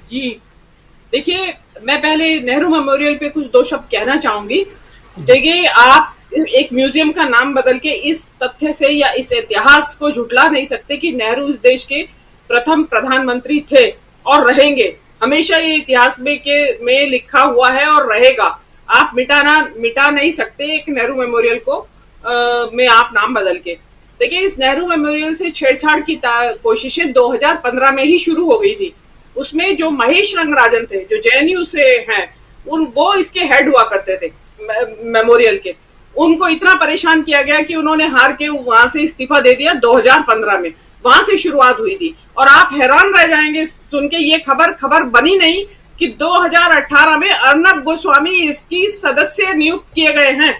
जी, देखिए, मैं पहले नेहरू मेमोरियल पे कुछ 2 शब्द कहना चाहूँगी। देखिए, आप एक म्यूज़ियम का नाम बदल के इस तथ्य से या इस इतिहास को झुठला नहीं सकते कि नेहरू इस देश के प्रथम प्रधानमंत्री थे और रहेंगे। हमेशा ये इतिहास में लिखा हुआ है और रहेगा। आप मिटा नहीं सकते एक नेहरू मेमोरियल को में आप नाम बदल के। देखिए, इस नेहरू मेमोरियल से छेड़छाड़ की कोशिशें 2015 में ही शुरू हो गई थी। उसमें जो महेश रंगराजन थे, जो जेएनयू से हैं, वो इसके हेड हुआ करते थे मेमोरियल के। उनको इतना परेशान किया गया कि उन्होंने हार के वहां से इस्तीफा दे दिया 2015 में। वहां से शुरुआत हुई थी और आप हैरान रह जाएंगे सुन के, ये खबर बनी नहीं कि 2018 में अर्नब गोस्वामी इसकी सदस्य नियुक्त किए गए हैं।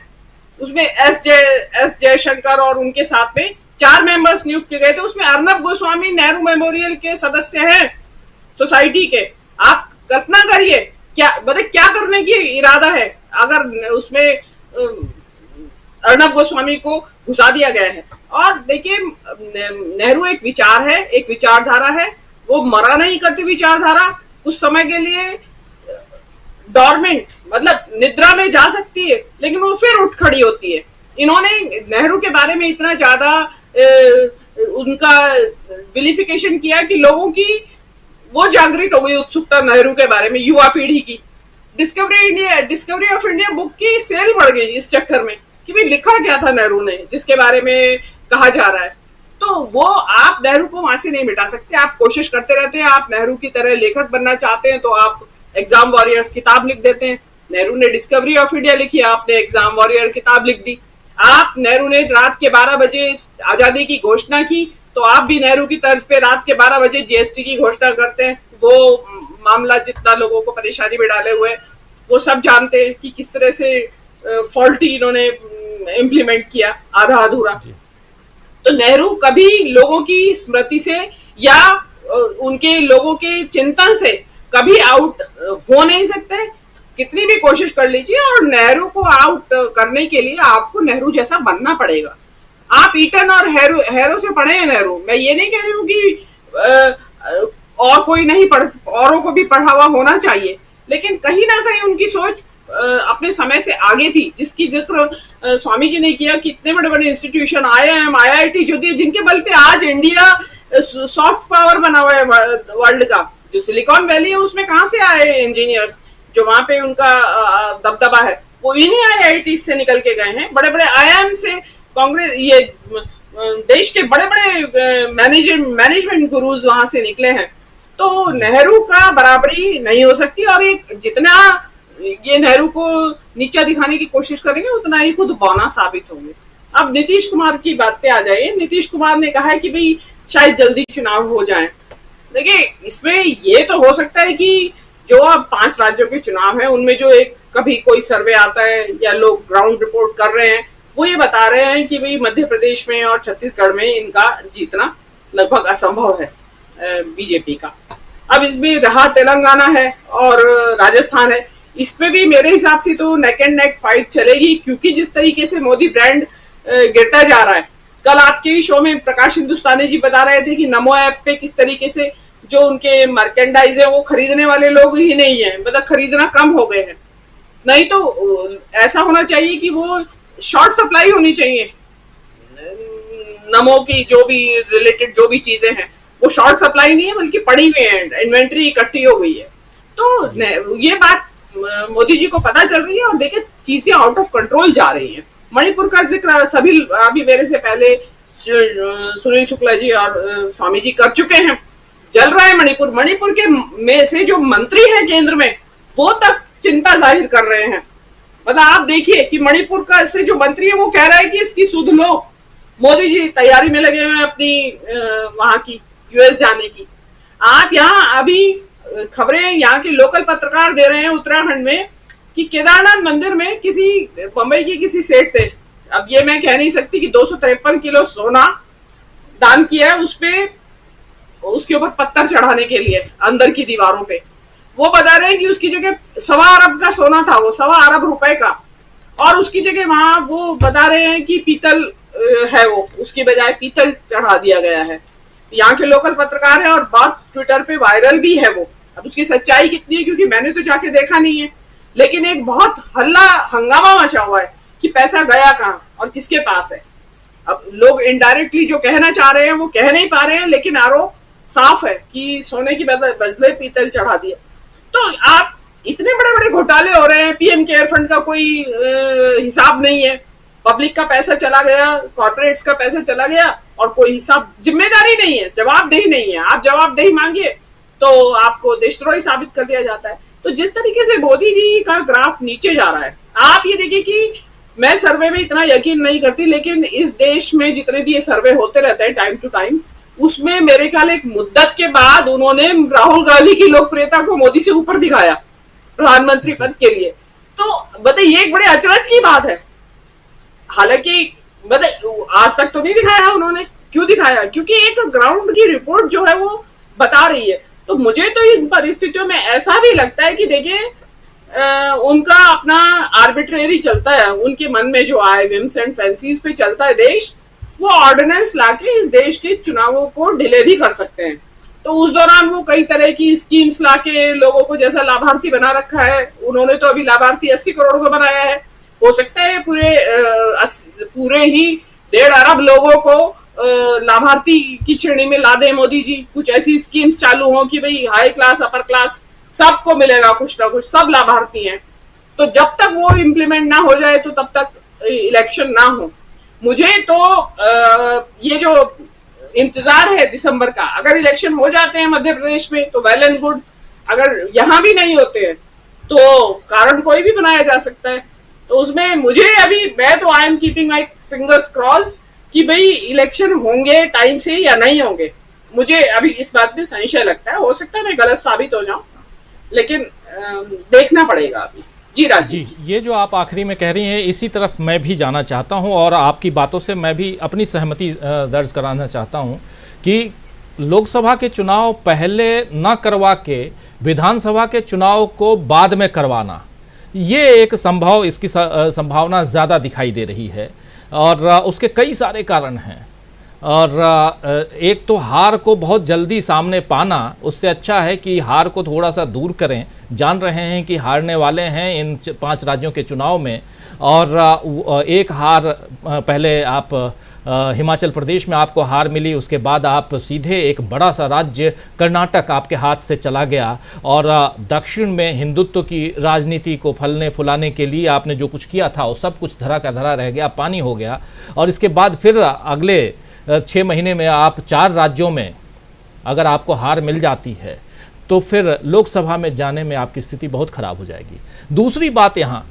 उसमें एस जयशंकर और उनके साथ में 4 मेंबर्स नियुक्त किए गए थे। उसमें अर्नब गोस्वामी नेहरू मेमोरियल के सदस्य हैं, सोसाइटी के। आप कल्पना करिए, क्या मतलब क्या करने की इरादा है अगर उसमें अर्नब गोस्वामी को घुसा दिया गया है। और देखिए, नेहरू एक विचार है, एक विचारधारा है। वो मरा नहीं करती विचारधारा। कुछ समय के लिए डॉर्मेंट मतलब निद्रा में जा सकती है, लेकिन वो फिर उठ खड़ी होती है। इन्होंने नेहरू के बारे में इतना ज्यादा उनका विलिफिकेशन किया कि लोगों की वो जागृत हो गई उत्सुकता नेहरू के बारे में, युवा पीढ़ी की। डिस्कवरी ऑफ इंडिया बुक की सेल बढ़ गई इस चक्कर में कि भाई लिखा क्या था नेहरू ने, जिसके बारे में कहा जा रहा है। तो वो आप नेहरू को वहां से नहीं मिटा सकते। आप कोशिश करते रहते हैं। आप नेहरू की तरह लेखक बनना चाहते हैं तो आप एग्जाम वॉरियर्स किताब लिख देते हैं। नेहरू ने डिस्कवरी ऑफ इंडिया लिखी, आपने एग्जाम वॉरियर किताब लिख दी। आप नेहरू ने रात के 12 बजे आजादी की घोषणा की, तो आप भी नेहरू की तर्ज पे रात के 12 बजे जीएसटी की घोषणा करते हैं। वो मामला जितना लोगों को परेशानी में डाले हुए, वो सब जानते हैं कि किस तरह से फॉल्टी इन्होंने इम्प्लीमेंट किया, आधा अधूरा। तो नेहरू कभी लोगों की स्मृति से या उनके लोगों के चिंतन से कभी आउट हो नहीं सकते, कितनी भी कोशिश कर लीजिए। और नेहरू को आउट करने के लिए आपको नेहरू जैसा बनना पड़ेगा। आप ईटन और हैरो से पढ़े हैं नेहरू। मैं ये नहीं कह रही हूँ कि और कोई नहीं पढ़, औरों को भी पढ़ा हुआ होना चाहिए, लेकिन कहीं ना कहीं उनकी सोच अपने समय से आगे थी। जिसकी जिक्र स्वामी जी ने किया कि इतने बड़े बड़े इंस्टीट्यूशन, आईआईएम, आईआईटी जो दिए, जिनके बल पे आज इंडिया सॉफ्ट पावर बना हुआ है वर्ल्ड का। जो सिलिकॉन वैली है उसमें कहाँ से आए इंजीनियर्स, जो वहां पे उनका दबदबा है, वो इन्हीं आईआईटी से निकल के गए हैं। बड़े बड़े आईआईएम से कांग्रेस, ये देश के बड़े बड़े मैनेजमेंट गुरुज वहां से निकले हैं। तो नेहरू का बराबरी नहीं हो सकती। और एक जितना ये नेहरू को नीचा दिखाने की कोशिश करेंगे, उतना ही खुद बौना साबित होंगे। अब नीतीश कुमार की बात पे आ जाइए। नीतीश कुमार ने कहा है कि भाई शायद जल्दी चुनाव हो जाए। देखिए, इसमें ये तो हो सकता है कि जो अब 5 राज्यों के चुनाव हैं, उनमें जो एक कभी कोई सर्वे आता है या लोग ग्राउंड रिपोर्ट कर रहे हैं, वो ये बता रहे हैं कि भाई मध्य प्रदेश में और छत्तीसगढ़ में इनका जीतना लगभग असंभव है बीजेपी का। अब इसमें रहा तेलंगाना है और राजस्थान है, इसमें भी मेरे हिसाब से तो नेक एंड नेक फाइट चलेगी, क्योंकि जिस तरीके से मोदी ब्रांड गिरता जा रहा है। कल आपके ही शो में प्रकाश हिंदुस्तानी जी बता रहे थे कि नमो ऐप पे किस तरीके से जो उनके मर्केंडाइज है वो खरीदने वाले लोग ही नहीं है, मतलब खरीदना कम हो गए हैं। नहीं तो ऐसा होना चाहिए कि वो शॉर्ट सप्लाई होनी चाहिए। नमो की जो भी रिलेटेड जो भी चीजें हैं वो शॉर्ट सप्लाई नहीं है, बल्कि पड़ी हुई है, इन्वेंट्री इकट्ठी हो गई है। तो ये बात मोदी जी को पता चल रही है और देखिए चीजें आउट ऑफ कंट्रोल जा रही हैं। मणिपुर का जिक्र सभी अभी मेरे से पहले सुनील शुक्ला जी और स्वामी जी कर चुके हैं। चल रहा है मणिपुर। मणिपुर के में से जो मंत्री हैं केंद्र में, वो तक चिंता जाहिर कर रहे हैं। मतलब आप देखिए कि मणिपुर का से जो मंत्री है वो कह रहा है कि इसकी सुध लो। मोदी जी तैयारी में लगे हुए हैं अपनी वहां की यूएस जाने की। आप यहाँ अभी खबरें यहाँ के लोकल पत्रकार दे रहे हैं उत्तराखंड में कि केदारनाथ मंदिर में किसी बंबई की किसी सेठ थे, अब ये मैं कह नहीं सकती, कि 253 किलो सोना दान किया है उसके ऊपर पत्थर चढ़ाने के लिए अंदर की दीवारों पे। वो बता रहे हैं कि उसकी जगह 1.25 अरब का सोना था, वो 1.25 अरब रुपए का, और उसकी जगह वहां वो बता रहे हैं कि पीतल है, वो उसकी बजाय पीतल चढ़ा दिया गया है। यहाँ के लोकल पत्रकार है और बात ट्विटर पे वायरल भी है वो। अब उसकी सच्चाई कितनी है क्योंकि मैंने तो जाके देखा नहीं है, लेकिन एक बहुत हल्ला हंगामा मचा हुआ है कि पैसा गया कहाँ और किसके पास है। अब लोग इनडायरेक्टली जो कहना चाह रहे हैं वो कह नहीं पा रहे हैं, लेकिन आरोप साफ है कि सोने की बदले पीतल चढ़ा दिया। तो आप इतने बड़े बड़े घोटाले हो रहे हैं, पीएम केयर फंड का कोई हिसाब नहीं है, पब्लिक का पैसा चला गया, कॉर्पोरेट्स का पैसा चला गया और कोई हिसाब, जिम्मेदारी नहीं है, जवाबदेही नहीं है। आप जवाबदेही मांगिए तो आपको देशद्रोही साबित कर दिया जाता है। तो जिस तरीके से मोदी जी का ग्राफ नीचे जा रहा है, आप ये देखिए कि मैं सर्वे में इतना यकीन नहीं करती, लेकिन इस देश में जितने भी ये सर्वे होते रहते हैं टाइम टू टाइम, उसमें मेरे ख्याल एक मुद्दत के बाद उन्होंने राहुल गांधी की लोकप्रियता को मोदी से ऊपर दिखाया प्रधानमंत्री पद के लिए। तो बताइए, ये एक बड़े अचरज की बात है। हालांकि बताइए आज तक तो नहीं दिखाया उन्होंने, क्यों दिखाया? क्योंकि एक ग्राउंड की रिपोर्ट जो है वो बता रही है। तो मुझे तो इन परिस्थितियों में ऐसा भी लगता है कि देखिए उनका अपना आर्बिट्रेरी चलता है, उनके मन में जो आए विम्स एंड फैंसीज पे चलता है देश, वो ऑर्डिनेंस लाके इस देश के चुनावों को डिले भी कर सकते हैं। तो उस दौरान वो कई तरह की स्कीम्स लाके लोगों को जैसा लाभार्थी बना रखा है, उन्होंने तो अभी लाभार्थी 80 करोड़ का बनाया है, हो सकता है पूरे ही 1.5 अरब लोगों को लाभार्थी की श्रेणी में ला दे मोदी जी। कुछ ऐसी स्कीम्स चालू हो कि भाई हाई क्लास अपर क्लास सबको मिलेगा कुछ ना कुछ, सब लाभार्थी हैं। तो जब तक वो इम्प्लीमेंट ना हो जाए तो तब तक इलेक्शन ना हो। मुझे तो ये जो इंतजार है दिसंबर का, अगर इलेक्शन हो जाते हैं मध्य प्रदेश में तो वेल एंड गुड, अगर यहां भी नहीं होते हैं तो कारण कोई भी बनाया जा सकता है। तो उसमें मुझे अभी, मैं तो I am keeping my fingers cross कि भाई इलेक्शन होंगे टाइम से या नहीं होंगे। मुझे अभी इस बात में संशय लगता है, हो सकता है मैं गलत साबित हो जाऊं, लेकिन देखना पड़ेगा अभी। जी राज जी, ये जो आप आखिरी में कह रही हैं इसी तरफ मैं भी जाना चाहता हूं और आपकी बातों से मैं भी अपनी सहमति दर्ज कराना चाहता हूं कि लोकसभा के चुनाव पहले न करवा के विधानसभा के चुनाव को बाद में करवाना, ये एक इसकी संभावना ज़्यादा दिखाई दे रही है और उसके कई सारे कारण हैं। और एक तो हार को बहुत जल्दी सामने पाना, उससे अच्छा है कि हार को थोड़ा सा दूर करें। जान रहे हैं कि हारने वाले हैं इन 5 राज्यों के चुनाव में, और एक हार पहले आप हिमाचल प्रदेश में आपको हार मिली, उसके बाद आप सीधे एक बड़ा सा राज्य कर्नाटक आपके हाथ से चला गया और दक्षिण में हिंदुत्व की राजनीति को फलने फुलाने के लिए आपने जो कुछ किया था वो सब कुछ धरा का धरा रह गया, पानी हो गया। और इसके बाद फिर अगले 6 महीने में आप 4 राज्यों में अगर आपको हार मिल जाती है तो फिर लोकसभा में जाने में आपकी स्थिति बहुत खराब हो जाएगी। दूसरी बात यहाँ